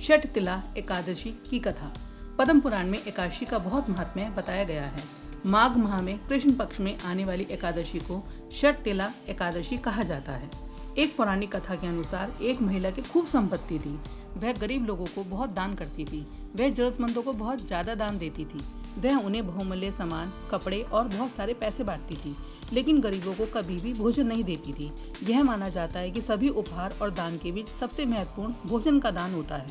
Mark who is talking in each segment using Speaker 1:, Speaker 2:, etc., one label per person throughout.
Speaker 1: षठ तिला एकादशी की कथा। पद्म पुराण में एकादशी का बहुत महात्म्य बताया गया है। माघ माह में कृष्ण पक्ष में आने वाली एकादशी को षठ तिला एकादशी कहा जाता है। एक पौराणिक कथा के अनुसार एक महिला की खूब संपत्ति थी। वह गरीब लोगों को बहुत दान करती थी। वह जरूरतमंदों को बहुत ज्यादा दान देती थी। वह उन्हें बहुमूल्य सामान, कपड़े और बहुत सारे पैसे बांटती थी, लेकिन गरीबों को कभी भी भोजन नहीं देती थी। यह माना जाता है कि सभी उपहार और दान के बीच सबसे महत्वपूर्ण भोजन का दान होता है,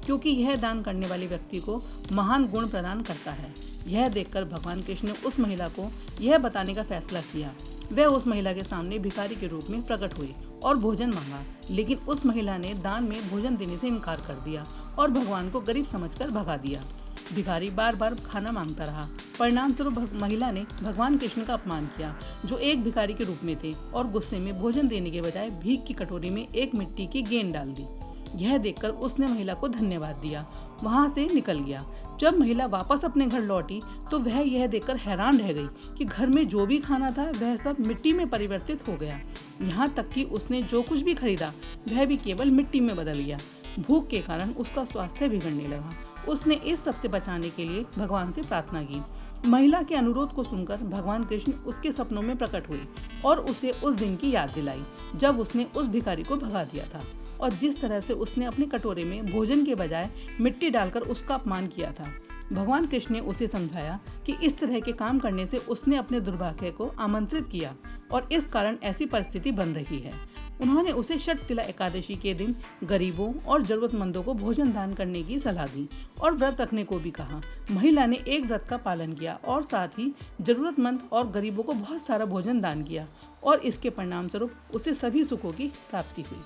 Speaker 1: क्योंकि यह दान करने वाले व्यक्ति को महान गुण प्रदान करता है। यह देखकर भगवान कृष्ण ने उस महिला को यह बताने का फैसला किया। वह उस महिला के सामने भिखारी के रूप में प्रकट हुए और भोजन मांगा, लेकिन उस महिला ने दान में भोजन देने से इनकार कर दिया और भगवान को गरीब समझकर भगा दिया। भिखारी बार बार खाना मांगता रहा। परिणाम स्वरूप महिला ने भगवान कृष्ण का अपमान किया, जो एक भिखारी के रूप में थे, और गुस्से में भोजन देने के बजाय भीख की कटोरी में एक मिट्टी की गेंद डाल दी। यह देखकर उसने महिला को धन्यवाद दिया, वहां से निकल गया। जब महिला वापस अपने घर लौटी तो वह यह देखकर हैरान रह गई कि घर में जो भी खाना था वह सब मिट्टी में परिवर्तित हो गया। यहाँ तक कि उसने जो कुछ भी खरीदा वह भी केवल मिट्टी में बदल गया। भूख के कारण उसका स्वास्थ्य बिगड़ने लगा। उसने इस सब से बचाने के लिए भगवान से प्रार्थना की। महिला के अनुरोध को सुनकर भगवान कृष्ण उसके सपनों में प्रकट हुए और उसे उस दिन की याद दिलाई जब उसने उस भिखारी को भगा दिया था, और जिस तरह से उसने अपने कटोरे में भोजन के बजाय मिट्टी डालकर उसका अपमान किया था। भगवान कृष्ण ने उसे समझाया कि इस तरह के काम करने से उसने अपने दुर्भाग्य को आमंत्रित किया और इस कारण ऐसी परिस्थिति बन रही है। उन्होंने उसे षठ तिला एकादशी के दिन गरीबों और जरूरतमंदों को भोजन दान करने की सलाह दी और व्रत रखने को भी कहा। महिला ने एक व्रत का पालन किया और साथ ही जरूरतमंद और गरीबों को बहुत सारा भोजन दान किया, और इसके परिणाम स्वरूप उसे सभी सुखों की प्राप्ति हुई।